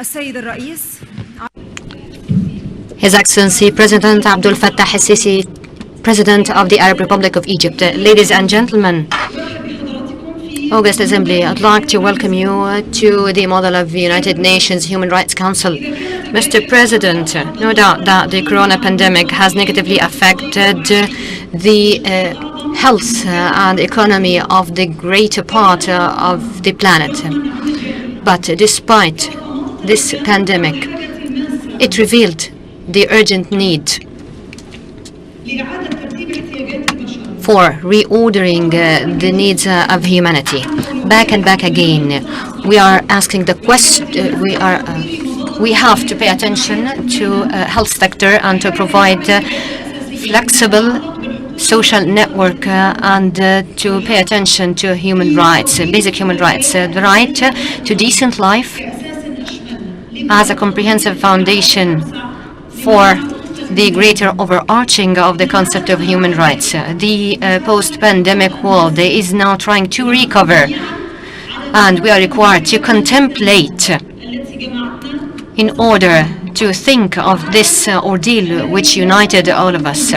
السيد الرئيس His Excellency President Abdel Fattah el-Sisi, President of the Arab Republic of Egypt. Ladies and gentlemen, August Assembly, I'd like to welcome you to the model of the United Nations Human Rights Council. Mr. President, no doubt that the corona pandemic has negatively affected the health and economy of the greater part of the planet. But despite this pandemic, it revealed the urgent need for reordering the needs of humanity. Back and back again, we are asking the question. We have to pay attention to health sector and to provide flexible social network and to pay attention to human rights, basic human rights, the right to decent life as a comprehensive foundation for the greater overarching of the concept of human rights. The post-pandemic world is now trying to recover, and we are required to contemplate in order to think of this ordeal which united all of us.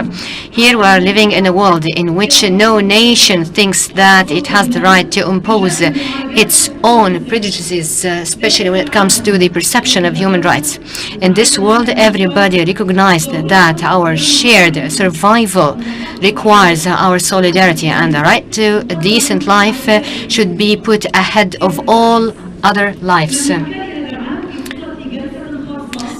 Here we are living in a world in which no nation thinks that it has the right to impose its own prejudices, especially when it comes to the perception of human rights. In this world, everybody recognized that our shared survival requires our solidarity, and the right to a decent life should be put ahead of all other lives.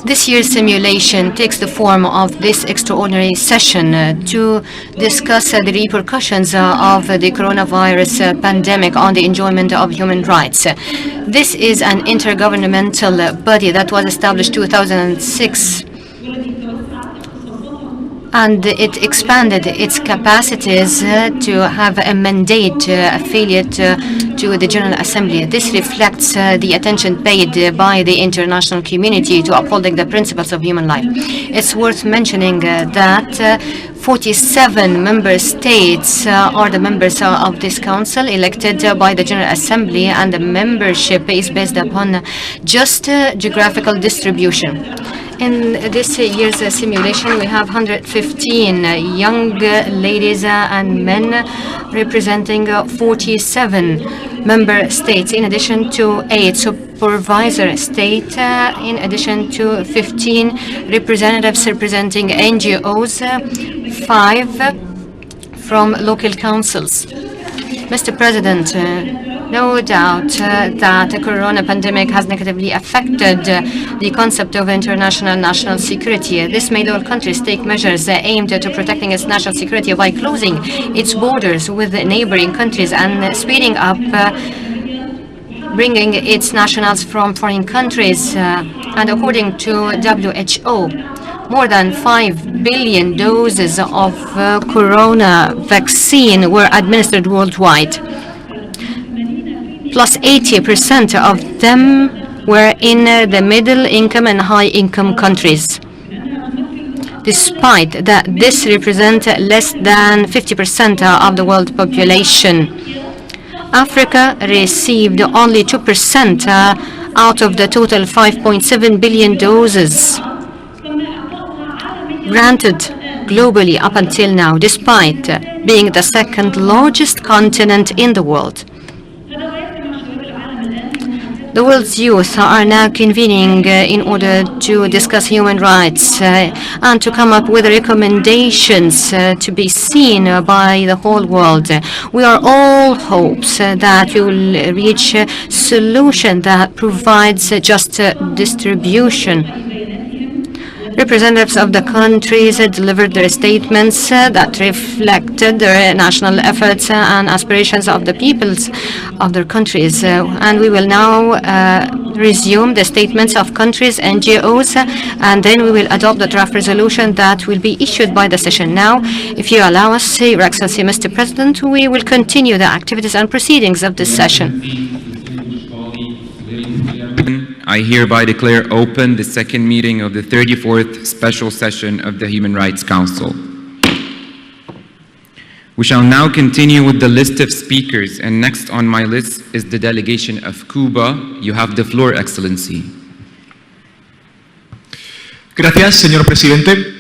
This year's simulation takes the form of this extraordinary session to discuss the repercussions of the coronavirus pandemic on the enjoyment of human rights. This is an intergovernmental body that was established in 2006, and it expanded its capacities to have a mandate affiliate to the General Assembly. This reflects the attention paid by the international community to upholding the principles of human life. It's worth mentioning that 47 member states are the members of this council elected by the General Assembly, and the membership is based upon just geographical distribution. In this year's simulation, we have 115 young ladies and men representing 47 member states, in addition to 8 supervisor states, in addition to 15 representatives representing NGOs, 5 from local councils. Mr. President, no doubt that the corona pandemic has negatively affected the concept of international national security. This made all countries take measures aimed at protecting its national security by closing its borders with neighboring countries and speeding up bringing its nationals from foreign countries. And according to WHO, more than 5 billion doses of corona vaccine were administered worldwide. Plus 80% of them were in the middle income and high income countries. Despite that, this represents less than 50% of the world population. Africa received only 2% out of the total 5.7 billion doses granted globally up until now, despite being the second largest continent in the world. The world's youth are now convening in order to discuss human rights and to come up with recommendations to be seen by the whole world. We are all hopes that we will reach a solution that provides just distribution. Representatives of the countries delivered their statements that reflected their national efforts and aspirations of the peoples of their countries. And we will now resume the statements of countries, NGOs, and then we will adopt the draft resolution that will be issued by the session. Now, if you allow us, Your Excellency, Mr. President, we will continue the activities and proceedings of this session. I hereby declare open the second meeting of the 34th Special Session of the Human Rights Council. We shall now continue with the list of speakers, and next on my list is the delegation of Cuba. You have the floor, Excellency. Gracias, señor presidente.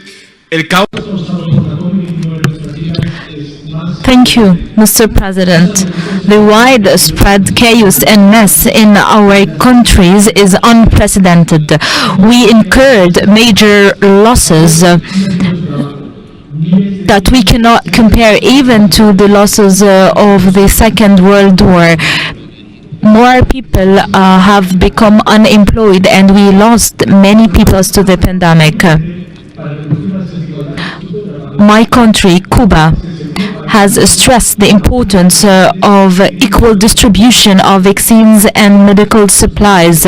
Thank you, Mr. President. The widespread chaos and mess in our countries is unprecedented. We incurred major losses that we cannot compare even to the losses of the Second World War. More people have become unemployed, and we lost many people to the pandemic. My country, Cuba, has stressed the importance of equal distribution of vaccines and medical supplies.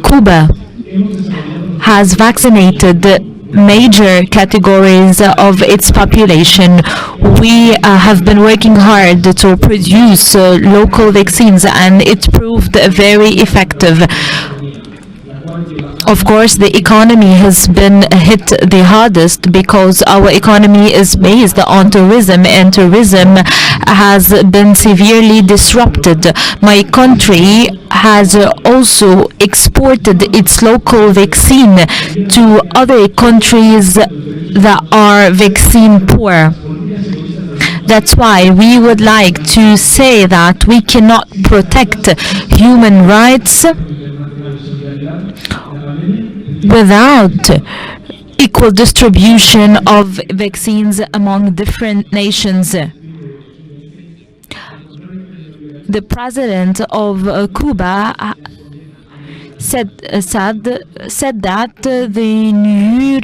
Cuba has vaccinated major categories of its population. We have been working hard to produce local vaccines, and it proved very effective. Of course, the economy has been hit the hardest because our economy is based on tourism, and tourism has been severely disrupted. My country has also exported its local vaccine to other countries that are vaccine poor. That's why we would like to say that we cannot protect human rights without equal distribution of vaccines among different nations. The president of Cuba said that the new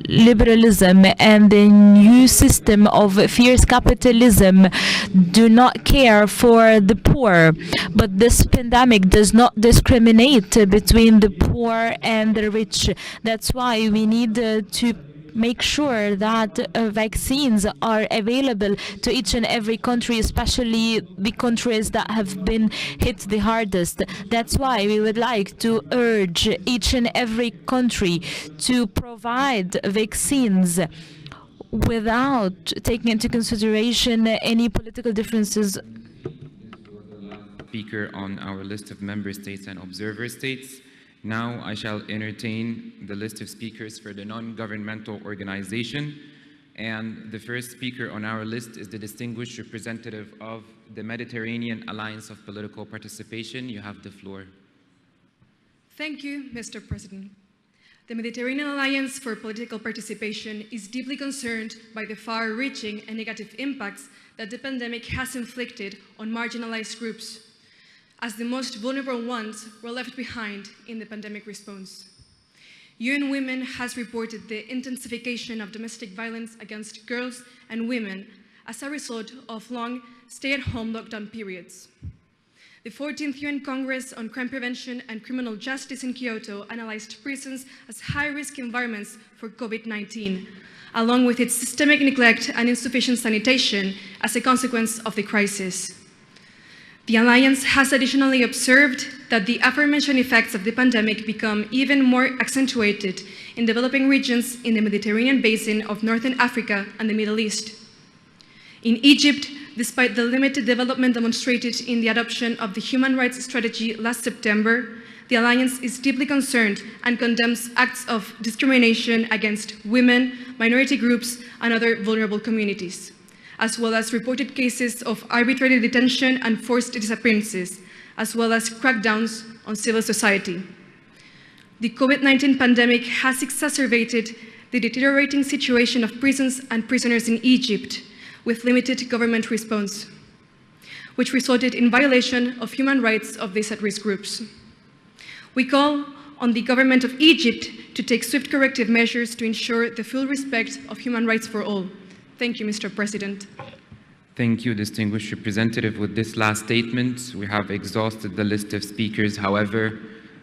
liberalism and the new system of fierce capitalism do not care for the poor, but this pandemic does not discriminate between the poor and the rich. That's why we need to make sure that vaccines are available to each and every country, especially the countries that have been hit the hardest. That's why we would like to urge each and every country to provide vaccines without taking into consideration any political differences. Speaker on our list of member states and observer states. Now I shall entertain the list of speakers for the non-governmental organization. And the first speaker on our list is the distinguished representative of the Mediterranean Alliance of Political Participation. You have the floor. Thank you, Mr. President. The Mediterranean Alliance for Political Participation is deeply concerned by the far-reaching and negative impacts that the pandemic has inflicted on marginalized groups, as the most vulnerable ones were left behind in the pandemic response. UN Women has reported the intensification of domestic violence against girls and women as a result of long stay-at-home lockdown periods. The 14th UN Congress on Crime Prevention and Criminal Justice in Kyoto analyzed prisons as high-risk environments for COVID-19, along with its systemic neglect and insufficient sanitation as a consequence of the crisis. The Alliance has additionally observed that the aforementioned effects of the pandemic become even more accentuated in developing regions in the Mediterranean basin of Northern Africa and the Middle East. In Egypt, despite the limited development demonstrated in the adoption of the human rights strategy last September, the Alliance is deeply concerned and condemns acts of discrimination against women, minority groups, and other vulnerable communities, as well as reported cases of arbitrary detention and forced disappearances, as well as crackdowns on civil society. The COVID-19 pandemic has exacerbated the deteriorating situation of prisons and prisoners in Egypt, with limited government response, which resulted in violation of human rights of these at-risk groups. We call on the government of Egypt to take swift corrective measures to ensure the full respect of human rights for all. Thank you, Mr. President. Thank you, distinguished representative. With this last statement, we have exhausted the list of speakers. However,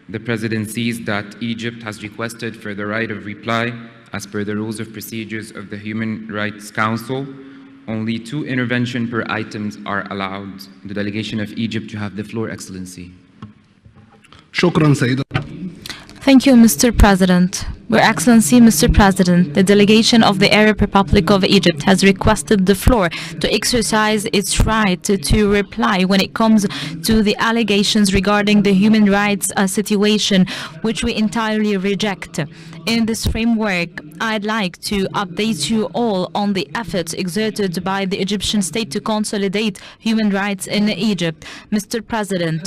the President sees that Egypt has requested for the right of reply as per the rules of procedures of the Human Rights Council. Only 2 interventions per items are allowed. The delegation of Egypt, you have the floor, Excellency. شكرا سيدة Thank you, Mr. President. Your Excellency, Mr. President, the delegation of the Arab Republic of Egypt has requested the floor to exercise its right to reply when it comes to the allegations regarding the human rights situation, which we entirely reject. In this framework, I'd like to update you all on the efforts exerted by the Egyptian state to consolidate human rights in Egypt. Mr. President,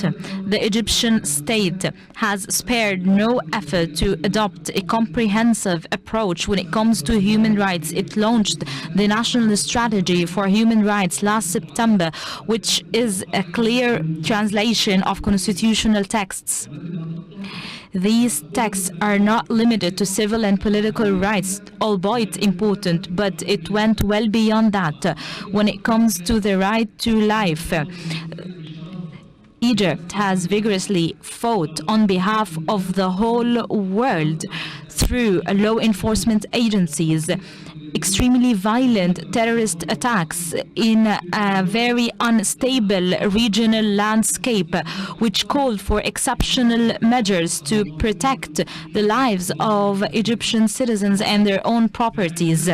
the Egyptian state has spared no effort to adopt a comprehensive approach when it comes to human rights. It launched the National Strategy for Human Rights last September, which is a clear translation of constitutional texts. These texts are not limited to civil and political rights, albeit important, but it went well beyond that when it comes to the right to life. Egypt has vigorously fought on behalf of the whole world through law enforcement agencies, extremely violent terrorist attacks in a very unstable regional landscape, which called for exceptional measures to protect the lives of Egyptian citizens and their own properties.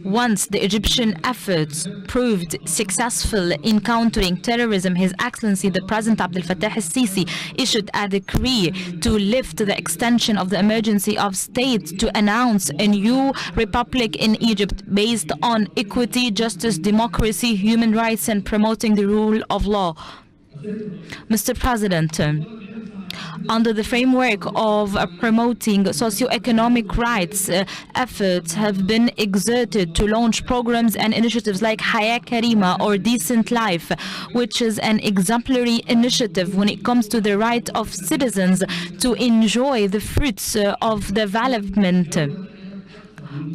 Once the Egyptian efforts proved successful in countering terrorism, His Excellency the President Abdel Fattah al-Sisi issued a decree to lift the extension of the emergency of state to announce a new republic in Egypt based on equity, justice, democracy, human rights, and promoting the rule of law. Mr. President, under the framework of promoting socio-economic rights, efforts have been exerted to launch programs and initiatives like Haya Karima or Decent Life, which is an exemplary initiative when it comes to the right of citizens to enjoy the fruits of development.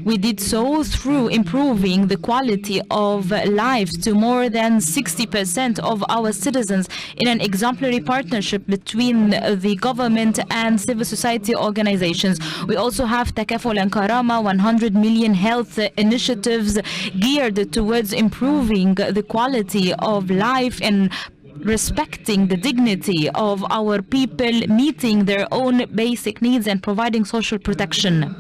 We did so through improving the quality of life to more than 60% of our citizens in an exemplary partnership between the government and civil society organizations. We also have Takaful and Karama, 100 million health initiatives geared towards improving the quality of life and respecting the dignity of our people, meeting their own basic needs and providing social protection.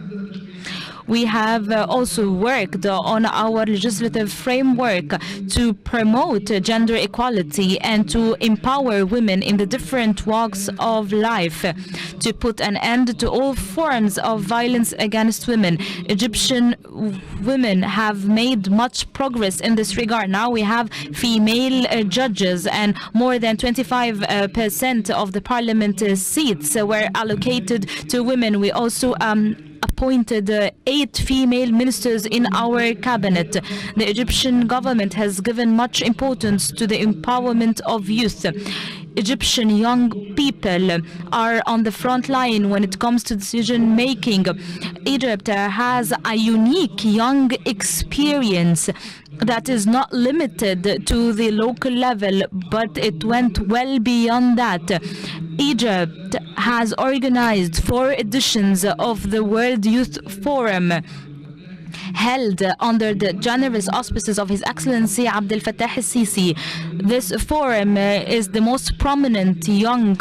We have also worked on our legislative framework to promote gender equality and to empower women in the different walks of life, to put an end to all forms of violence against women. Egyptian women have made much progress in this regard. Now we have female judges, and more than 25% of the parliament seats were allocated to women. We also appointed 8 female ministers in our cabinet. The Egyptian government has given much importance to the empowerment of youth. Egyptian young people are on the front line when it comes to decision making. Egypt has a unique young experience that is not limited to the local level, but it went well beyond that. Egypt has organized 4 editions of the World Youth Forum, held under the generous auspices of His Excellency Abdel Fattah al-Sisi. This forum is the most prominent young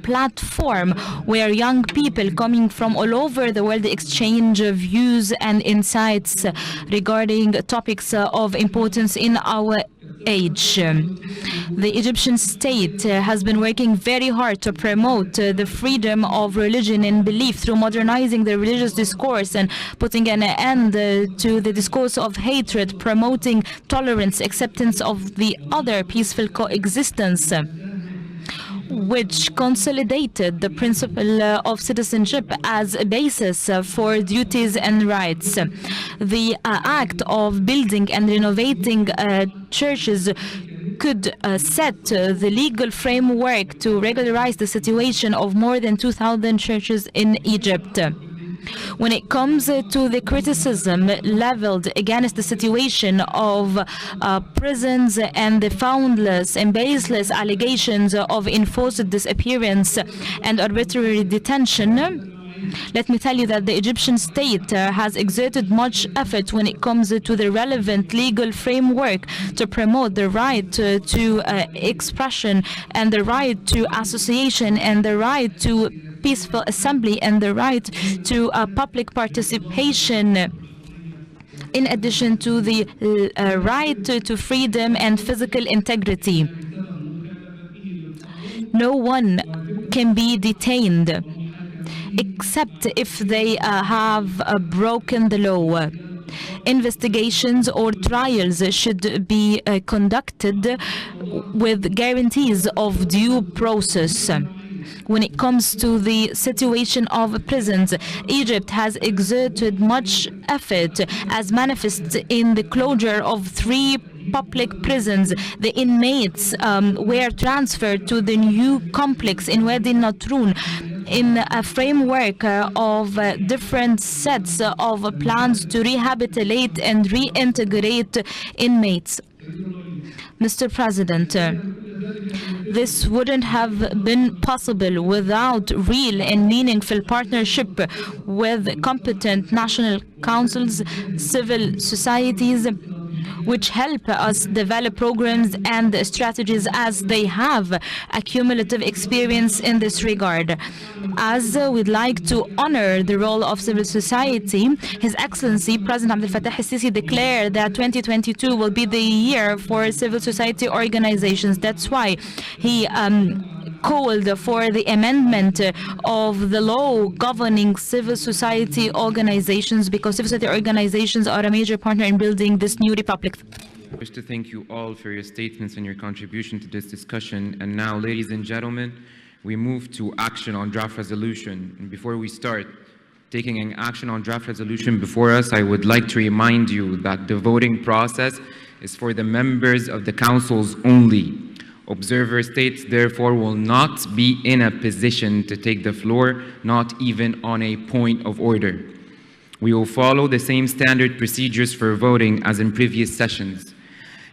platform where young people coming from all over the world exchange views and insights regarding topics of importance in our age. The Egyptian state has been working very hard to promote the freedom of religion and belief through modernizing the religious discourse and putting an end to the discourse of hatred, promoting tolerance, acceptance of the other, peaceful coexistence, which consolidated the principle of citizenship as a basis for duties and rights. The act of building and renovating churches could set the legal framework to regularize the situation of more than 2,000 churches in Egypt. When it comes to the criticism leveled against the situation of prisons and the foundless and baseless allegations of enforced disappearance and arbitrary detention, let me tell you that the Egyptian state has exerted much effort when it comes to the relevant legal framework to promote the right to expression and the right to association and the right to peaceful assembly and the right to public participation, in addition to the right to freedom and physical integrity. No one can be detained except if they have broken the law. Investigations or trials should be conducted with guarantees of due process. When it comes to the situation of prisons, Egypt has exerted much effort, as manifested in the closure of 3 public prisons. The inmates were transferred to the new complex in Wadi Natrun in a framework of different sets of plans to rehabilitate and reintegrate inmates. Mr. President, this wouldn't have been possible without real and meaningful partnership with competent national councils, civil societies, which help us develop programs and strategies, as they have a cumulative experience in this regard. As we'd like to honor the role of civil society, His Excellency President Abdel Fattah el-Sisi declared that 2022 will be the year for civil society organizations. That's why he called for the amendment of the law governing civil society organizations, because civil society organizations are a major partner in building this new republic. I wish to thank you all for your statements and your contribution to this discussion. And now, ladies and gentlemen, we move to action on draft resolution. And before we start taking an action on draft resolution before us, I would like to remind you that the voting process is for the members of the councils only. Observer states, therefore, will not be in a position to take the floor, not even on a point of order. We will follow the same standard procedures for voting as in previous sessions.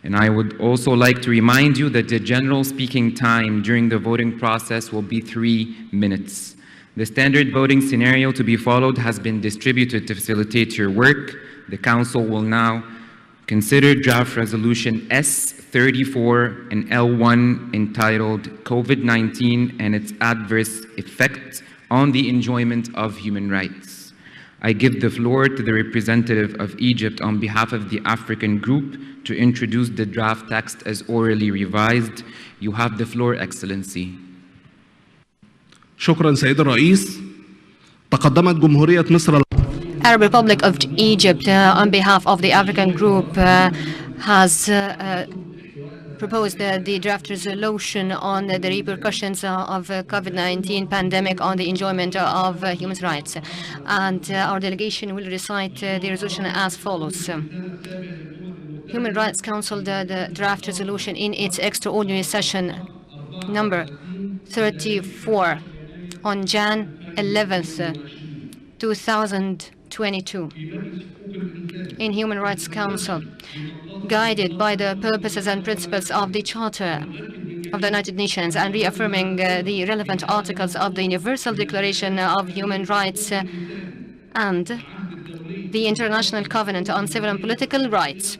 And I would also like to remind you that the general speaking time during the voting process will be 3 minutes. The standard voting scenario to be followed has been distributed to facilitate your work. The Council will now consider draft resolution S34 and L1 entitled COVID-19 and its adverse effects on the enjoyment of human rights. I give the floor to the representative of Egypt on behalf of the African Group to introduce the draft text as orally revised. You have the floor, Excellency. شكرا سيد الرئيس. تقدمت جمهورية مصر Arab Republic of Egypt, on behalf of the African Group, has proposed the draft resolution on the repercussions of COVID-19 pandemic on the enjoyment of human rights. And our delegation will recite the resolution as follows. Human Rights Council, the draft resolution in its extraordinary session number 34 on Jan 11th, 2022. In Human Rights Council, guided by the purposes and principles of the Charter of the United Nations and reaffirming the relevant articles of the Universal Declaration of Human Rights and the International Covenant on Civil and Political Rights,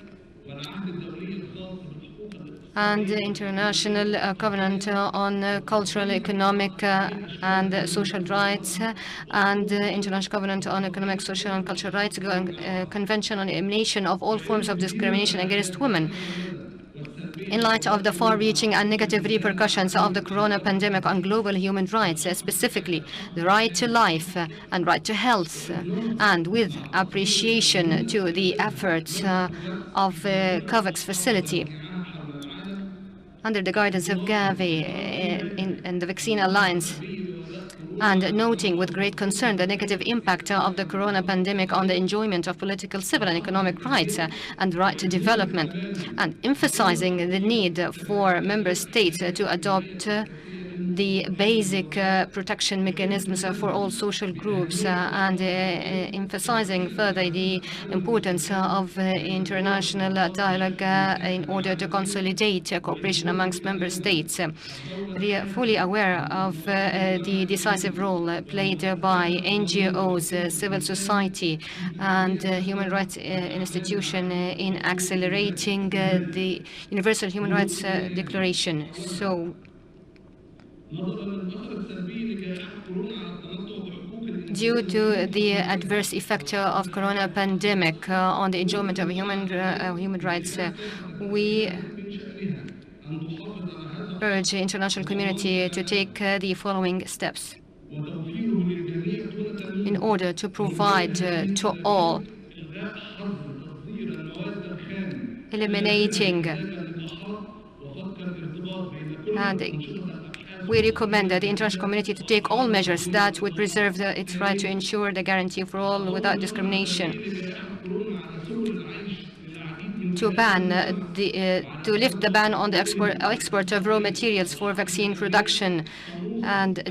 and the International Covenant on Cultural, Economic and Social Rights, and the International Covenant on Economic, Social and Cultural Rights, Convention on Elimination of All Forms of Discrimination Against Women. In light of the far-reaching and negative repercussions of the corona pandemic on global human rights, specifically the right to life and right to health, and with appreciation to the efforts of COVAX facility, under the guidance of Gavi and the Vaccine Alliance, and noting with great concern the negative impact of the corona pandemic on the enjoyment of political, civil and economic rights and right to development, and emphasizing the need for member states to adopt the basic protection mechanisms for all social groups, and emphasizing further the importance of international dialogue in order to consolidate cooperation amongst member states. We are fully aware of the decisive role played by NGOs, civil society, and human rights institutions in accelerating the Universal Human Rights Declaration. So Due to the adverse effect of corona pandemic on the enjoyment of human rights, we urge the international community to take the following steps in order to provide to all, eliminating and we recommend the international community to take all measures that would preserve its right to ensure the guarantee for all without discrimination, to lift the ban on the export of raw materials for vaccine production, and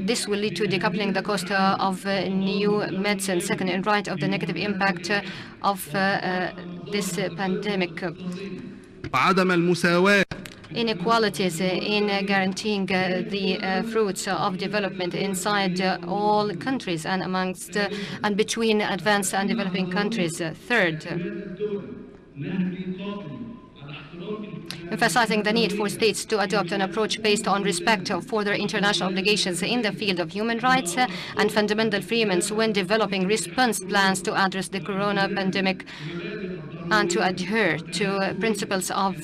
this will lead to decoupling the cost of new medicine. Second, in light of the negative impact of this pandemic, وعدم المساواة inequalities in guaranteeing the fruits of development inside all countries and amongst and between advanced and developing countries. Third, emphasizing the need for states to adopt an approach based on respect for their international obligations in the field of human rights and fundamental freedoms when developing response plans to address the corona pandemic, and to adhere to principles of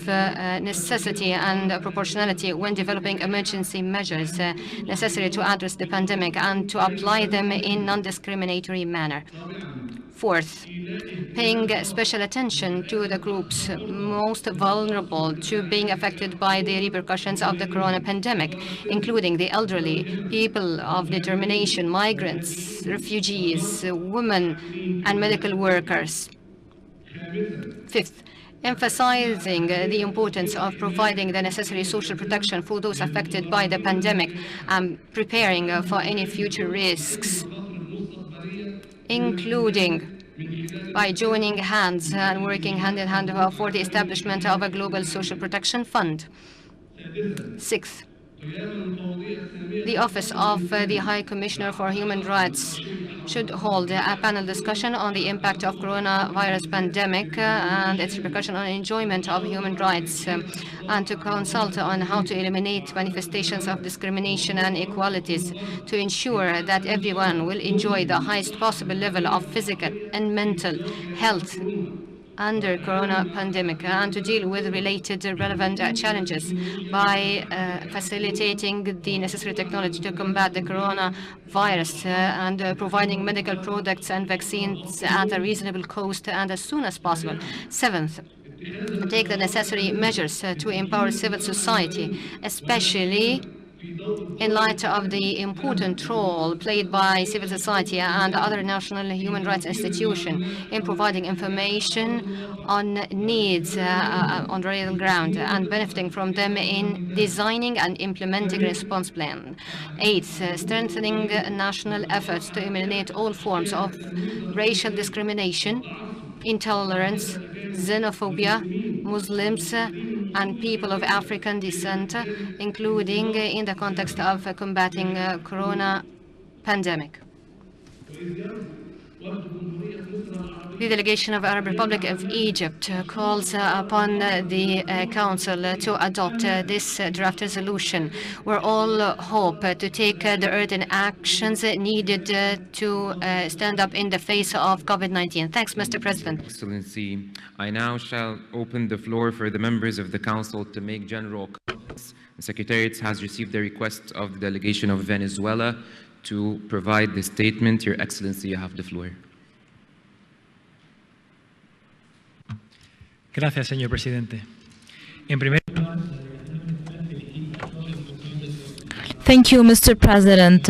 necessity and proportionality when developing emergency measures necessary to address the pandemic, and to apply them in non-discriminatory manner. Fourth, paying special attention to the groups most vulnerable to being affected by the repercussions of the corona pandemic, including the elderly, people of determination, migrants, refugees, women, and medical workers. Fifth, emphasizing the importance of providing the necessary social protection for those affected by the pandemic and preparing for any future risks, including by joining hands and working hand in hand for the establishment of a global social protection fund. Sixth, the Office of the High Commissioner for Human Rights should hold a panel discussion on the impact of coronavirus pandemic and its repercussion on enjoyment of human rights, and to consult on how to eliminate manifestations of discrimination and inequalities to ensure that everyone will enjoy the highest possible level of physical and mental health under corona pandemic, and to deal with related relevant challenges by facilitating the necessary technology to combat the coronavirus and providing medical products and vaccines at a reasonable cost and as soon as possible. Seventh, take the necessary measures to empower civil society, especially in light of the important role played by civil society and other national human rights institutions in providing information on needs on real ground and benefiting from them in designing and implementing response plan. Eighth, strengthening national efforts to eliminate all forms of racial discrimination, intolerance, xenophobia, Muslims, and people of African descent, including in the context of combating corona pandemic. The delegation of Arab Republic of Egypt calls upon the Council to adopt this draft resolution. We're all hope to take the urgent actions needed to stand up in the face of COVID-19. Thanks, Mr. President. Excellency, I now shall open the floor for the members of the Council to make general comments. The Secretariat has received the request of the delegation of Venezuela to provide the statement. Your Excellency, you have the floor. Gracias, señor presidente. En primer Thank you, Mr. President.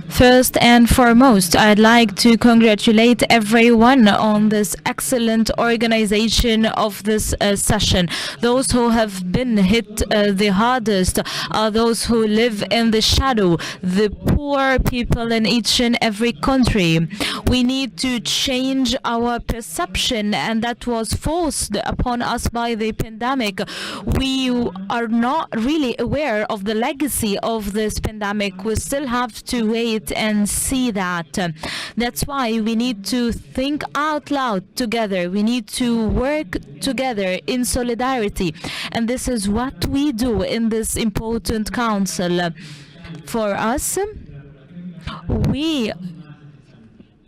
First and foremost, I'd like to congratulate everyone on this excellent organization of this session. Those who have been hit the hardest are those who live in the shadow, the poor people in each and every country. We need to change our perception, and that was forced upon us by the pandemic. We are not really aware of the legacy of this pandemic. We still have to wait and see that. That's why we need to think out loud together. We need to work together in solidarity. And this is what we do in this important council. For us, we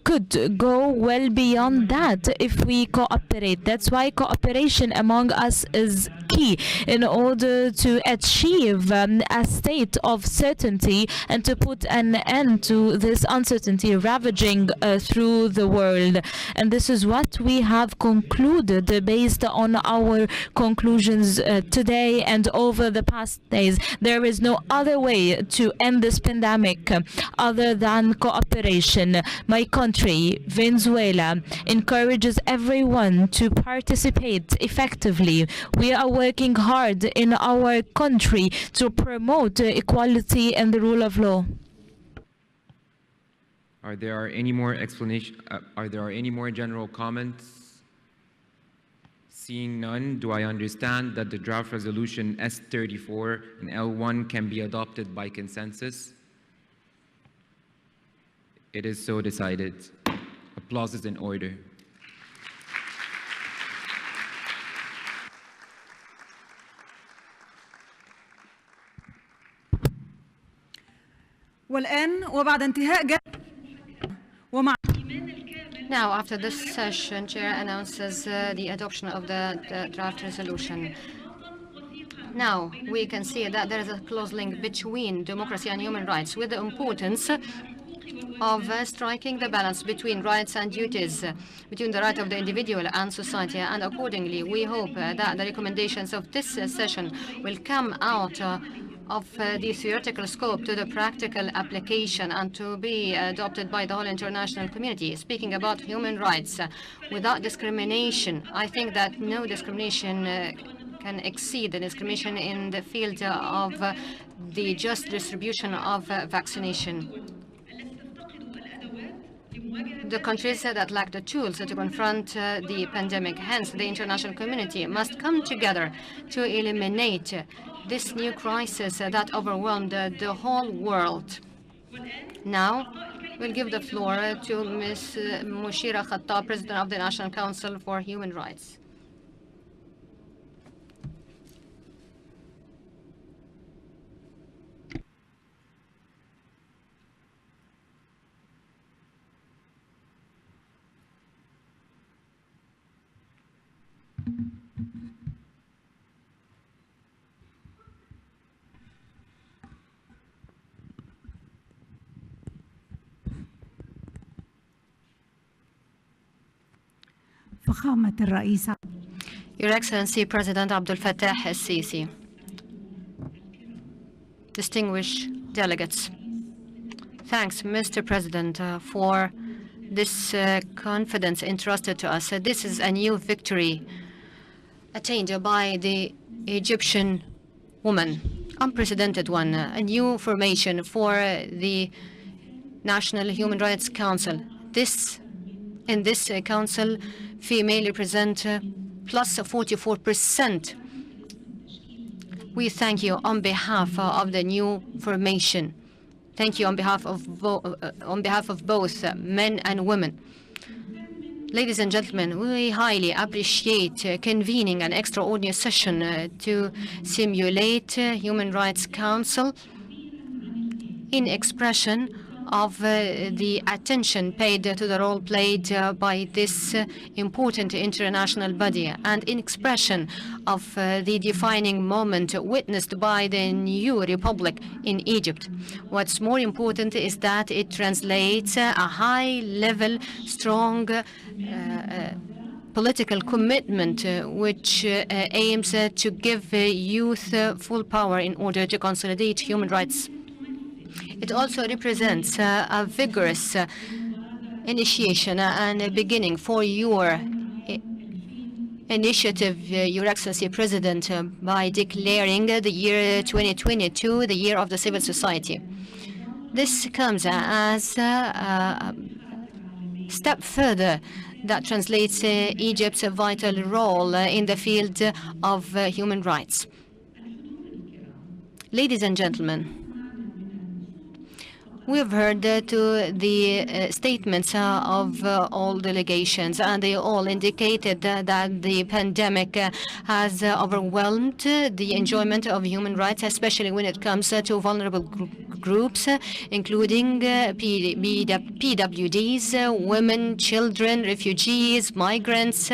could go well beyond that if we cooperate. That's why cooperation among us is key in order to achieve a state of certainty and to put an end to this uncertainty ravaging through the world. And this is what we have concluded based on our conclusions today and over the past days. There is no other way to end this pandemic other than cooperation. My country, Venezuela, encourages everyone to participate effectively. We are working hard in our country to promote equality and the rule of law. Are there any more general comments? Seeing none, do I understand that the draft resolution S34 and L1 can be adopted by consensus? It is so decided. Applause is in order. والآن وبعد انتهاء ومع Now, after this session, Chair announces the adoption of the draft resolution. Now, we can see that there is a close link between democracy and human rights, with the importance of striking the balance between rights and duties, between the right of the individual and society. And accordingly, we hope that the recommendations of this session will come out of the theoretical scope to the practical application and to be adopted by the whole international community. Speaking about human rights, without discrimination, I think that no discrimination can exceed the discrimination in the field of the just distribution of vaccination. The countries that lack the tools to confront the pandemic, hence the international community, must come together to eliminate this new crisis that overwhelmed the whole world. Now, we'll give the floor to Ms. Mushira Khattab, President of the National Council for Human Rights. فخامة الرئيس Your Excellency President Abdel Fattah el-Sisi, distinguished delegates, thanks, Mr. President, for this confidence entrusted to us. This is a new victory attained by the Egyptian woman, unprecedented one, a new formation for the National Human Rights Council. In this council, female represent plus 44%. We thank you on behalf of the new formation. Thank you on behalf of both men and women. Ladies and gentlemen, we highly appreciate convening an extraordinary session to simulate Human Rights Council in expression of the attention paid to the role played by this important international body, and in expression of the defining moment witnessed by the new republic in Egypt. What's more important is that it translates a high-level, strong political commitment which aims to give youth full power in order to consolidate human rights. It also represents a vigorous initiation and a beginning for your initiative, Your Excellency President, by declaring the year 2022 the year of the civil society. This comes as a step further that translates Egypt's vital role in the field of human rights. Ladies and gentlemen, we have heard to the statements of all delegations, and they all indicated that the pandemic has overwhelmed the enjoyment of human rights, especially when it comes to vulnerable groups, including PWDs, women, children, refugees, migrants,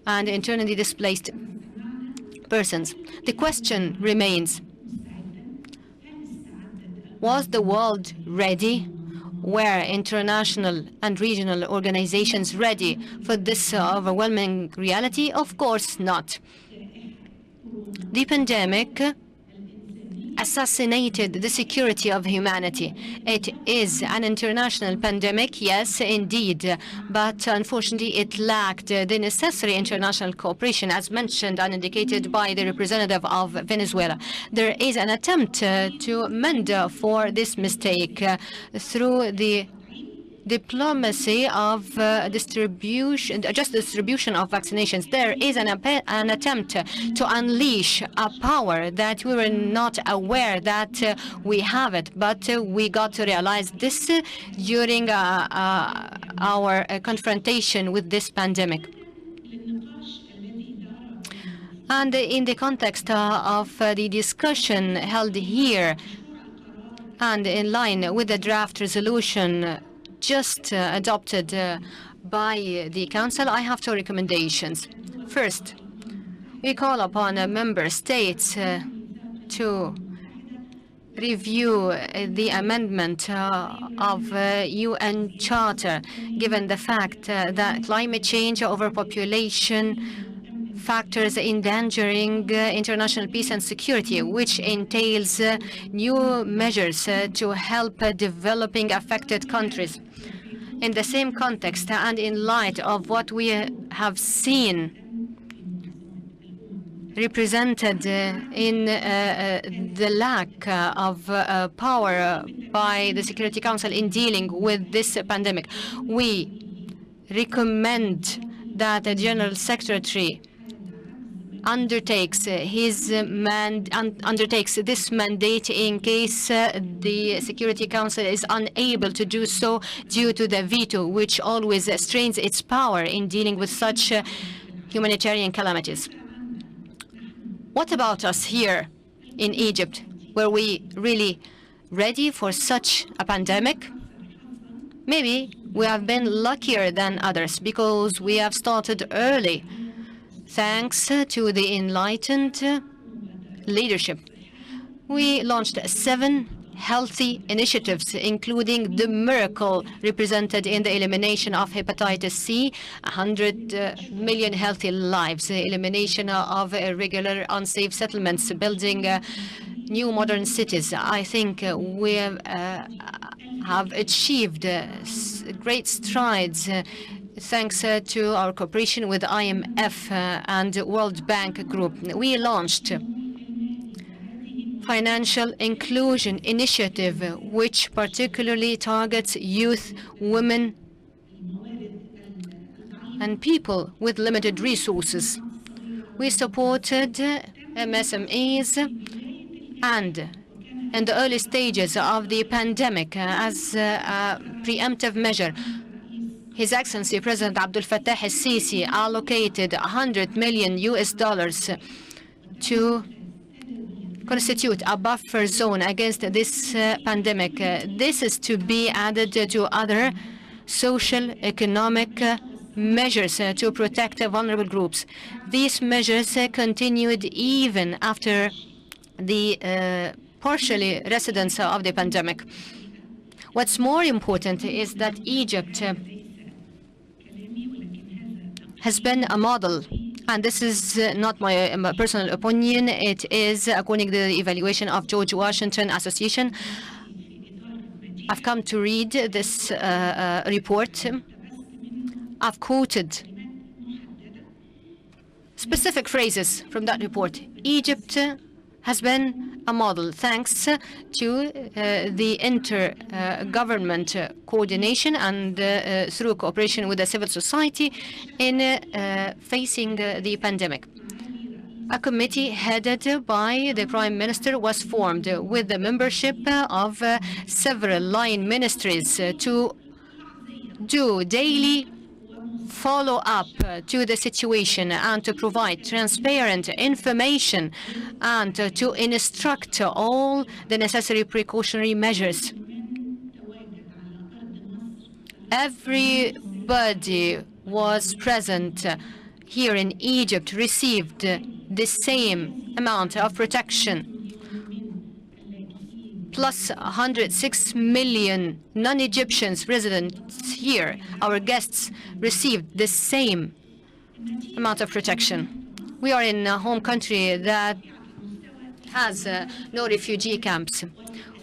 and internally displaced persons. The question remains, was the world ready? Were international and regional organizations ready for this overwhelming reality? Of course not. The pandemic assassinated the security of humanity. It is an international pandemic, yes, indeed, but unfortunately it lacked the necessary international cooperation, as mentioned and indicated by the representative of Venezuela. There is an attempt to mend for this mistake through the diplomacy of just distribution of vaccinations. There is an attempt to unleash a power that we were not aware that we have it, but we got to realize this during our confrontation with this pandemic. And in the context of the discussion held here, and in line with the draft resolution just adopted by the Council, I have two recommendations. First, we call upon member states to review the amendment of UN Charter, given the fact that climate change, overpopulation, factors endangering international peace and security, which entails new measures to help developing affected countries. In the same context and in light of what we have seen represented in the lack of power by the Security Council in dealing with this pandemic, we recommend that the General Secretary undertakes this mandate in case the Security Council is unable to do so due to the veto, which always strains its power in dealing with such humanitarian calamities. What about us here in Egypt? Were we really ready for such a pandemic? Maybe we have been luckier than others because we have started early, thanks to the enlightened leadership. We launched 7 healthy initiatives, including the miracle represented in the elimination of hepatitis C, 100 million healthy lives, elimination of irregular, unsafe settlements, building new modern cities. I think we have achieved great strides thanks to our cooperation with IMF and World Bank Group. We launched Financial Inclusion Initiative, which particularly targets youth, women, and people with limited resources. We supported MSMEs, and in the early stages of the pandemic, as a preemptive measure, His Excellency President Abdel Fattah el-Sisi allocated $100 million to constitute a buffer zone against this pandemic. This is to be added to other social, economic measures to protect vulnerable groups. These measures continued even after the partially residence of the pandemic. What's more important is that Egypt has been a model, and this is not my personal opinion. It is according to the evaluation of George Washington Association. I've come to read this report. I've quoted specific phrases from that report. Egypt has been a model thanks to the inter-government coordination and through cooperation with the civil society in facing the pandemic. A committee headed by the Prime Minister was formed with the membership of several line ministries to do daily follow-up to the situation and to provide transparent information and to instruct all the necessary precautionary measures. Everybody was present here in Egypt, received the same amount of protection. Plus 106 million non-Egyptians residents here, our guests, received the same amount of protection. We are in a home country that has no refugee camps.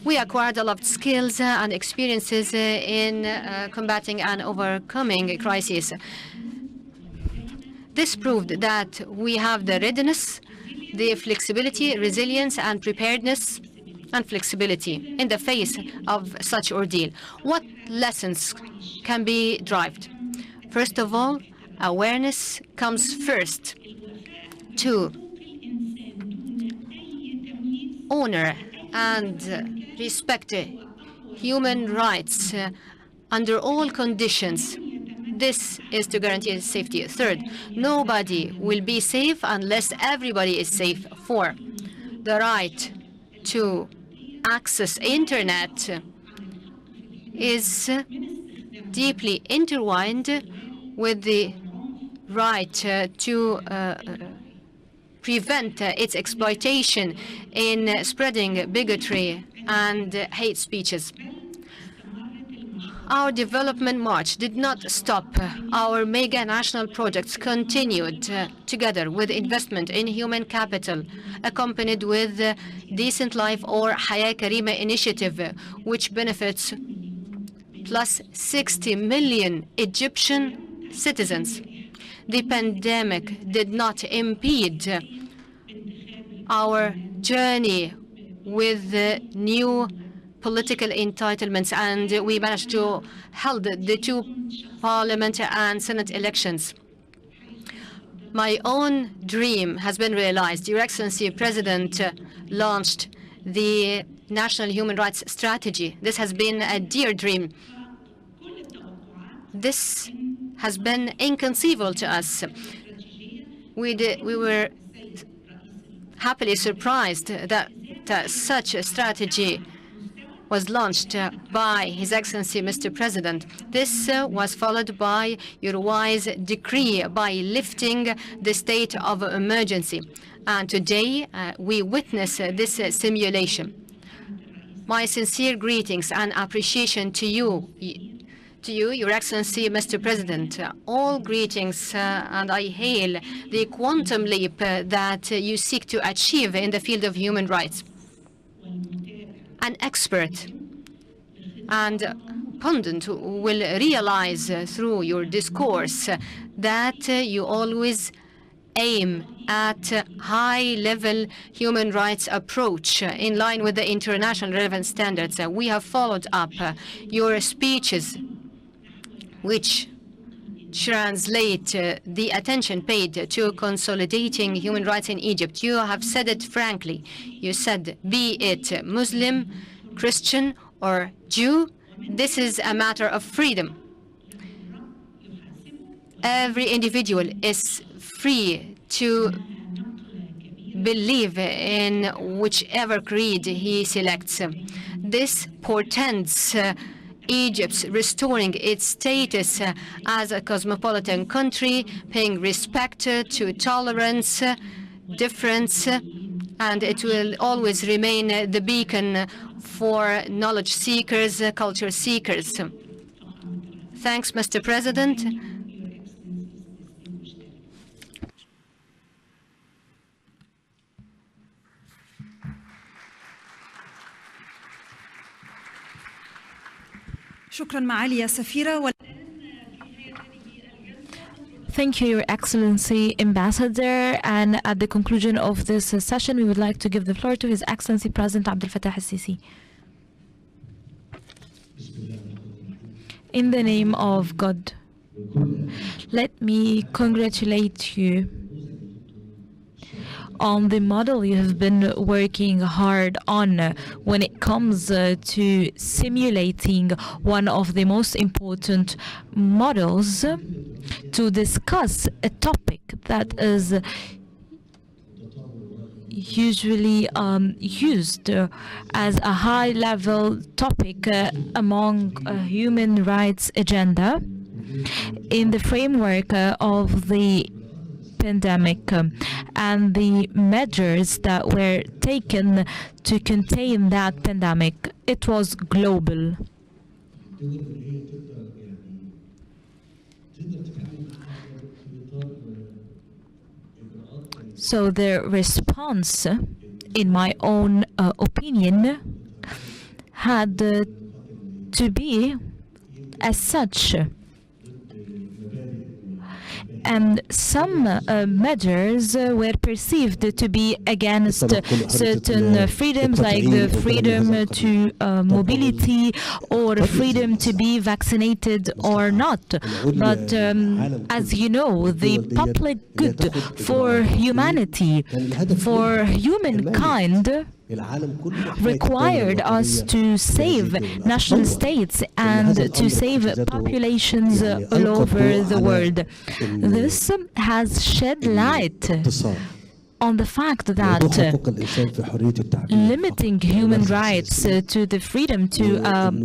We acquired a lot of skills and experiences in combating and overcoming crises. This proved that we have the readiness, the flexibility, resilience, and preparedness and flexibility in the face of such ordeal. What lessons can be derived? First of all, awareness comes first to honor and respect human rights under all conditions. This is to guarantee safety. Third, nobody will be safe unless everybody is safe. Four, the right to access internet is deeply intertwined with the right to prevent its exploitation in spreading bigotry and hate speeches. Our development march did not stop. Our mega national projects continued together with investment in human capital, accompanied with Decent Life or Hayat Karima initiative, which benefits plus 60 million Egyptian citizens. The pandemic did not impede our journey with new political entitlements, and we managed to hold the two parliament and Senate elections. My own dream has been realized. Your Excellency, President launched the National Human Rights Strategy. This has been a dear dream. This has been inconceivable to us. We were happily surprised that such a strategy was launched by His Excellency, Mr. President. This was followed by your wise decree by lifting the state of emergency. And today, we witness this simulation. My sincere greetings and appreciation to you, Your Excellency, Mr. President. All greetings, and I hail the quantum leap that you seek to achieve in the field of human rights. An expert and pundit will realize through your discourse that you always aim at high-level human rights approach in line with the international relevant standards. We have followed up your speeches, which translate the attention paid to consolidating human rights in Egypt. You have said it frankly. You said, be it Muslim, Christian, or Jew, this is a matter of freedom. Every individual is free to believe in whichever creed he selects. This portends Egypt's restoring its status as a cosmopolitan country, paying respect to tolerance, difference, and it will always remain the beacon for knowledge seekers, culture seekers. Thanks, Mr. President. شكرا معالي السفيرة. Thank you, Your Excellency, Ambassador. And at the conclusion of this session, we would like to give the floor to His Excellency President Abdel Fattah al-Sisi. In the name of God, let me congratulate you on the model you have been working hard on when it comes to simulating one of the most important models to discuss a topic that is usually used as a high-level topic among human rights agenda in the framework of the pandemic and the measures that were taken to contain that pandemic. It was global. So the response, in my own opinion, had to be as such. And some measures were perceived to be against certain freedoms, like the freedom to mobility or freedom to be vaccinated or not. But as you know, the public good for humanity, for humankind, required us to save national states and to save populations all over the world. This has shed light on the fact that limiting human rights to the freedom to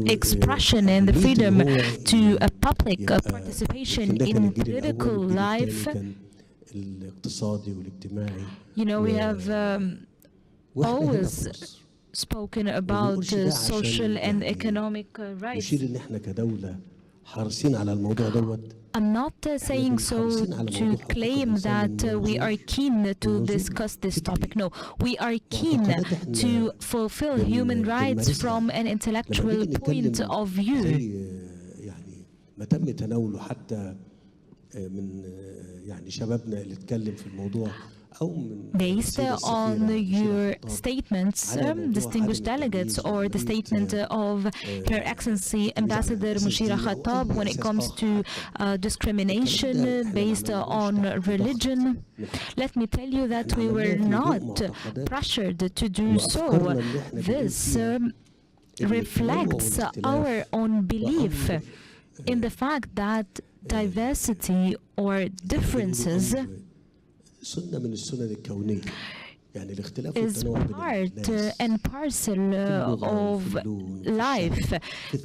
expression and the freedom to public participation in political life, you know, we have always spoken about social and economic rights. I'm not saying so to claim that we are keen to discuss this topic. No, we are keen to fulfill human rights from an intellectual point of view. Based on your statements, distinguished delegates, or the statement of Her Excellency Ambassador Mushira Khattab when it comes to discrimination based on religion, let me tell you that we were not pressured to do so. This reflects our own belief in the fact that diversity or differences is part and parcel of life.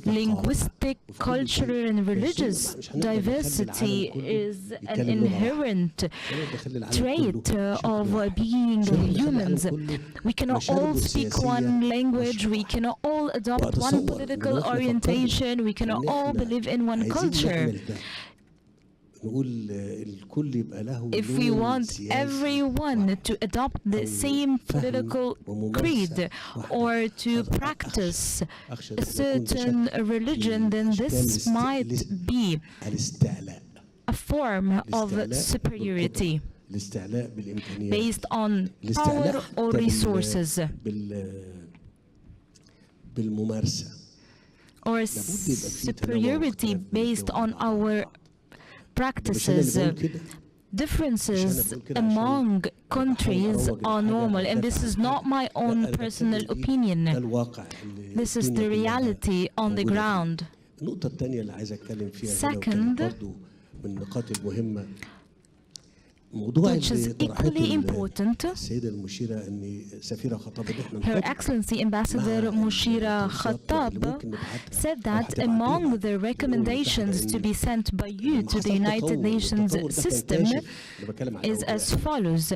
Linguistic, cultural, and religious diversity is an inherent trait of being humans. We cannot all speak one language, we cannot all adopt one political orientation, we cannot all believe in one culture. If we want everyone to adopt the same political creed or to practice a certain religion, then this might be a form of superiority based on power or resources, or superiority based on our practices. Differences among countries are normal, and this is not my own personal opinion. This is the reality on the ground. Second, which is equally important, Her Excellency Ambassador Mushira Khattab said that among the recommendations to be sent by you to the United Nations system is as follows.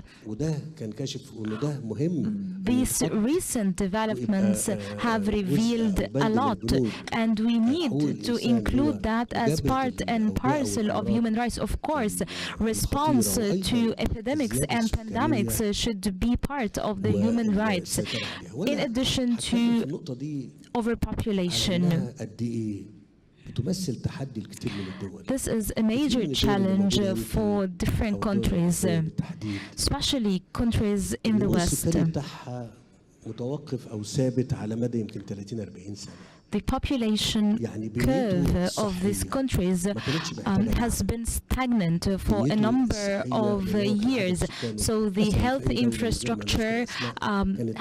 These recent developments have revealed a lot, and we need to include that as part and parcel of human rights. Of course, response to epidemics and pandemics should be part of the human rights, in addition to overpopulation. بتمثل تحدي الكثير من الدول. This is a major challenge for different countries, especially countries in the النص West. الثاني بتاعها متوقف أو ثابت على مدى يمكن 30-40 سنة. The population curve of these countries has been stagnant for a number of years. So the health infrastructure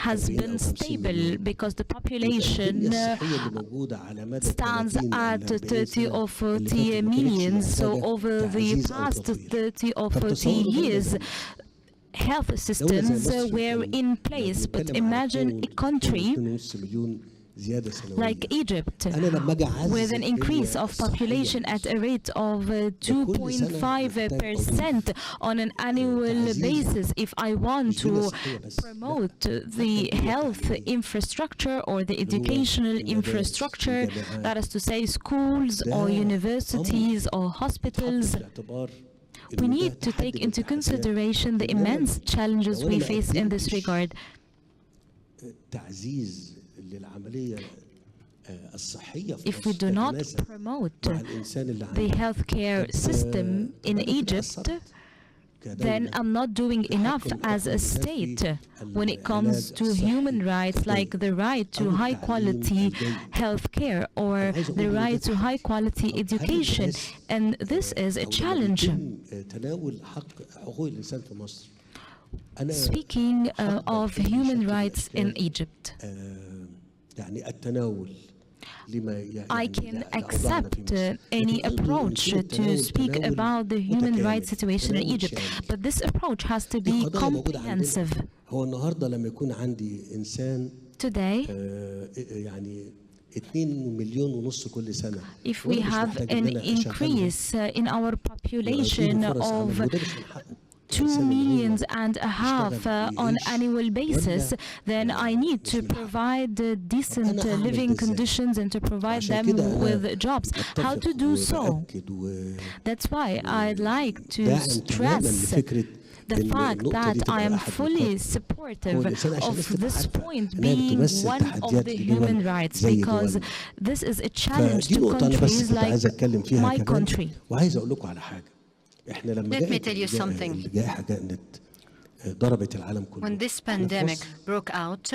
has been stable because the population stands at 30 or 40 millions. So over the past 30 or 40 years, health systems were in place. But imagine a country like Egypt, with an increase of population at a rate of 2.5% on an annual basis. If I want to promote the health infrastructure or the educational infrastructure, that is to say schools or universities or hospitals, we need to take into consideration the immense challenges we face in this regard. If we do not promote the healthcare system in Egypt, then I'm not doing enough as a state when it comes to human rights, like the right to high quality healthcare or the right to high quality education. And this is a challenge. Speaking of human rights in Egypt, I can accept any approach to speak about the human rights situation in Egypt, but this approach has to be comprehensive. Today, if we have an increase in our population of 2.5 million on annual basis, then I need to provide decent living conditions and to provide them with jobs. How to do so? That's why I'd like to stress the fact that I am fully supportive of this point being one of the human rights, because this is a challenge to countries like my country. Let me tell you something. When this pandemic broke out,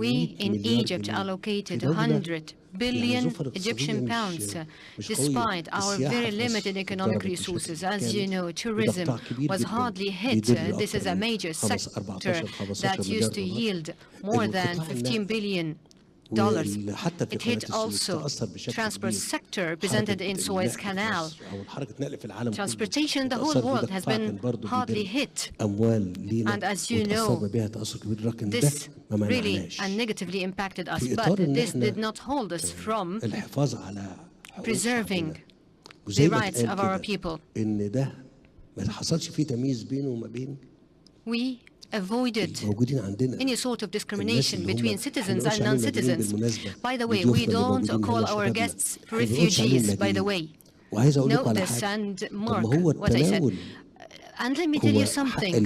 we in Egypt allocated 100 billion Egyptian pounds, despite our very limited economic resources. As you know, tourism was hardly hit. This is a major sector that used to yield more than $15 billion. It hit also transport sector presented in Suez Canal. Transportation in the whole world has been hardly hit. And as you know, this really and negatively impacted us. But this did not hold us from preserving the rights of our people. We avoided any sort of discrimination between citizens and non-citizens. By the way, we don't call our guests refugees, by the way. Note this and mark what I said. And let me tell you something.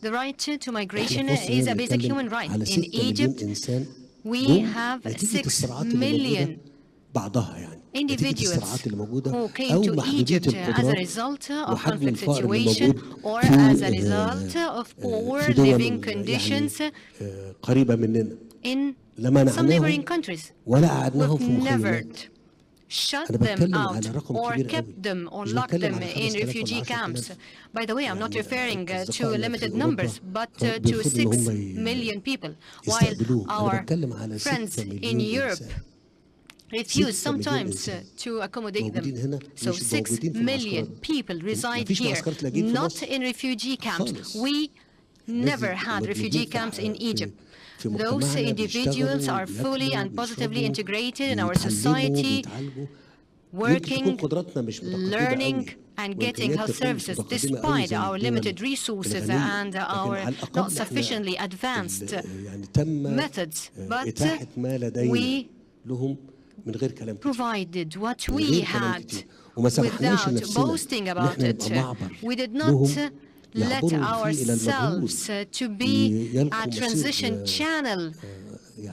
The right to migration is a basic human right. In Egypt, we have 6 million individuals who came to Egypt as a result of conflict situation or as a result of poor living conditions in some neighboring countries. We've never shut them out or kept them or locked them in refugee camps. By the way, I'm not referring to limited numbers, but to 6 million people, while our friends in Europe refuse sometimes to accommodate them. So 6 million people reside here, not in refugee camps. We never had refugee camps in Egypt. Those individuals are fully and positively integrated in our society, working, learning, and getting health services despite our limited resources and our not sufficiently advanced methods. But we provided what we had without boasting about it. We did not let ourselves to be a transition channel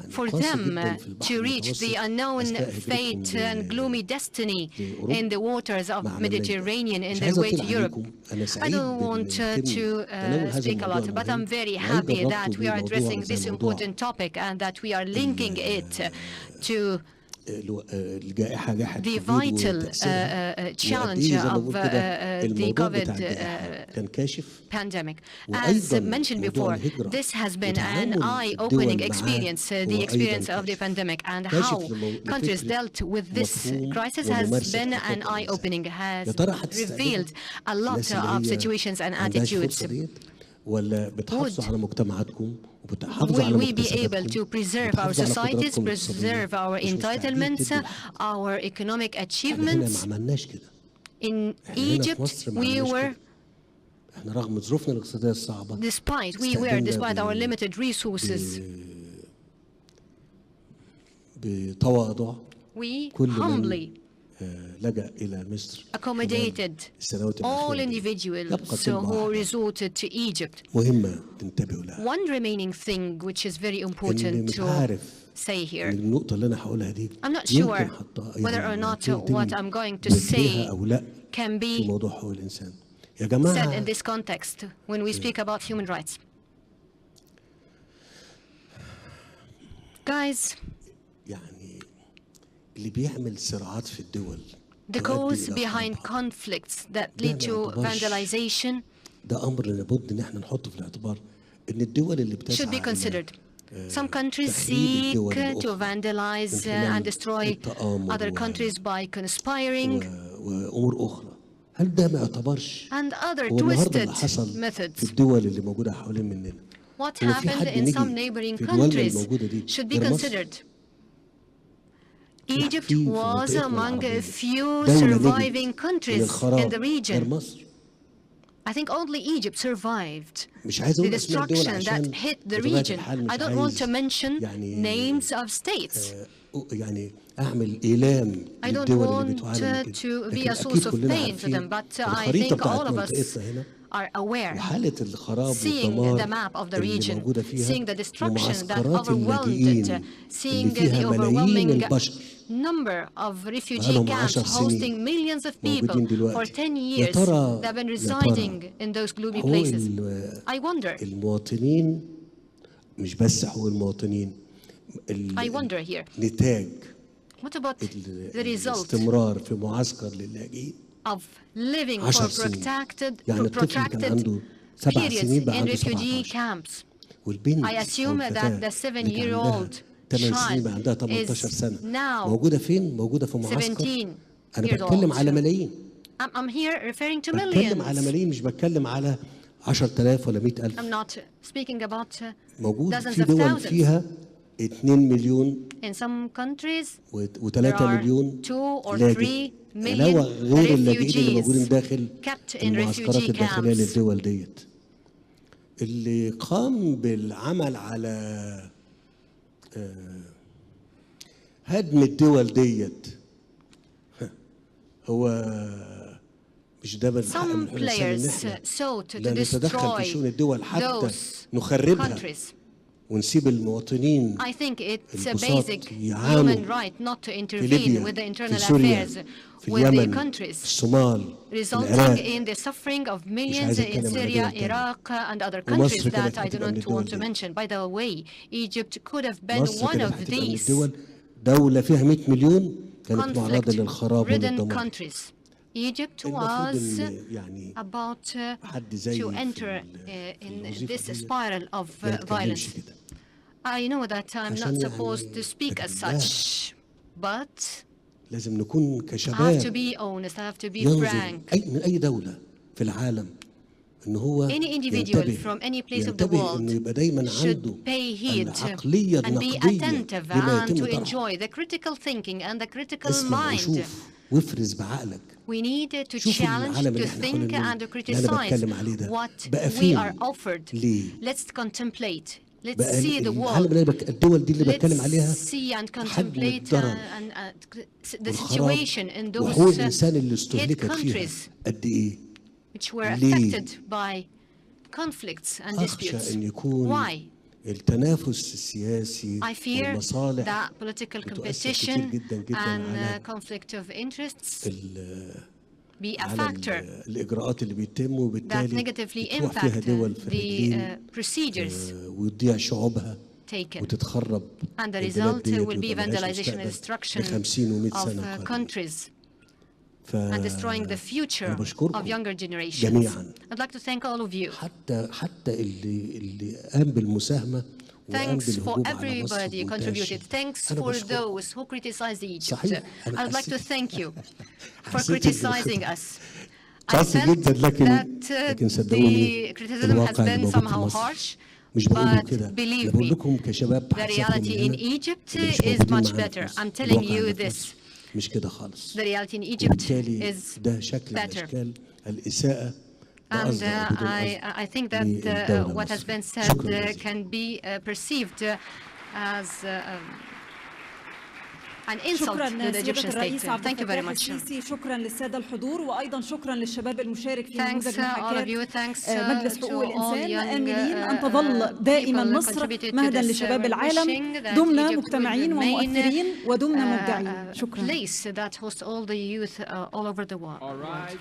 for them to reach the unknown fate and gloomy destiny in the waters of Mediterranean in their way to Europe. I don't want to speak a lot, but I'm very happy that we are addressing this important topic and that we are linking it to the vital challenge of the COVID pandemic. As mentioned before, this has been an eye-opening experience, the experience of the pandemic, and how countries dealt with this crisis has been an eye-opening, has revealed a lot of situations and attitudes. Will we be able to preserve our societies, preserve our entitlements, our economic achievements? In Egypt, we were, despite our limited resources, we humbly accommodated all individuals who resorted to Egypt. One remaining thing which is very important to say here, I'm not sure whether or not what I'm going to say can be said in this context when we speak about human rights. Guys, the cause behind conflicts that lead to vandalization should be considered. Some countries seek to vandalize and destroy other countries by conspiring and other twisted methods. What happened in some neighboring countries should be considered. Egypt was among a few surviving countries in the region. I think only Egypt survived the destruction that hit the region. I don't want to mention names of states. I don't want to be a source of pain to them, but I think all of us are aware, seeing the map of the region, seeing the destruction that overwhelmed it, seeing the overwhelming number of refugee camps hosting millions of people for 10 years that have been residing in those gloomy places. I wonder here, what about the result of living for protracted periods in refugee camps? I assume that the 7-year-old child is now 17 years old. I'm here referring to millions. I'm not speaking about dozens of thousands. In some countries, there are 2 or 3 million refugees kept in refugee camps. اللي قام بالعمل على هدم الدول ديت هو مش ده من حق من حقوق لا نتدخل في شؤون الدول حتى نخربها ونسيب المواطنين البساط يعانوا في ليبيا في سوريا في اليمن في الصومال resulting in the suffering of millions in Syria, Iraq, and other countries that I do not want to mention. By the way, Egypt could have been one of these دولة فيها 100 مليون كانت معرضة للخراب والدمار. Egypt was about to enter in this spiral of violence. I know that I'm not supposed to speak as such, but لازم نكون I كشباب have to be honest, I have to be frank. من أي دولة في العالم إن هو Any individual from any place of the world إنه يبقى دايما عنده should pay heed العقلية and be النقدية attentive لما and يتم to طرحه. enjoy the critical thinking and the critical اسمع mind. وشوف وافرز بعقلك. We need to شوف challenge, العالم to اللي احنا think حوالينا and to اللي أنا criticize بتكلم عليه ده what بقى we فين؟ are offered. ليه؟ Let's contemplate. Let's بقى see the العالم world. اللي الدول دي اللي بتكلم Let's عليها see and حجم contemplate الضرر the والخراب situation in وحقوق those الإنسان اللي hit استهلكت فيها countries قد إيه؟ which were ليه؟ affected by conflicts and أخشى disputes. أن يكون Why? التنافس السياسي I fear والمصالح that political competition and conflict of interests be a factor الإجراءات اللي بيتم that وبالتالي negatively تروح فيها impact دول في the الرجلين procedures وتضيع شعوبها taken. وتتخرب And the البلاد result ديت will be ويبقى ملهاش vandalization and مستقبل destruction ل50 و100 of سنة قادمة. countries and destroying the future أنا of بشكركم younger generations. جميعا. I'd like to thank all of you. حتى اللي قام بالمساهمة وقام Thanks for بالهجوم على مصر everybody بمنتهى contributed. الشدة. Thanks أنا for بشكركم. those who criticized Egypt. صحيح. أنا I would like to حسيت- thank you for حسيت criticizing us. I قاسي felt جدا لكن that صدقوني the criticism has الواقع اللي been موجود في somehow مصر harsh, مش بقوله but كده، believe أنا بقول me, لكم كشباب the هتسافروا reality من in هنا Egypt اللي مش is موجودين much معانا better. في مصر. I'm telling الواقع you اللي في this. مصر مش كده خالص. The reality in Egypt وبالتالي is ده شكل من better. أشكال الإساءة And بقصد أو بدون قصد I think that للدولة what has المصرية. been said شكرا جزيلا. can be perceived as an insult شكرا to the سيادة Egyptian الرئيس state. عبد Thank you very الفتاح much. السيسي. شكرا للسادة الحضور وأيضا شكرا للشباب المشارك في Thanks نموذج all of you. محاكاة Thanks مجلس to حقوق all الإنسان. young آملين أن تظل دائما people مصر contributed to مهدا this, لشباب wishing العالم. that دمنا Egypt will مجتمعين remain, ومؤثرين ودمنا مبدعين. شكرا. place that hosts all the youth all over the world. All right.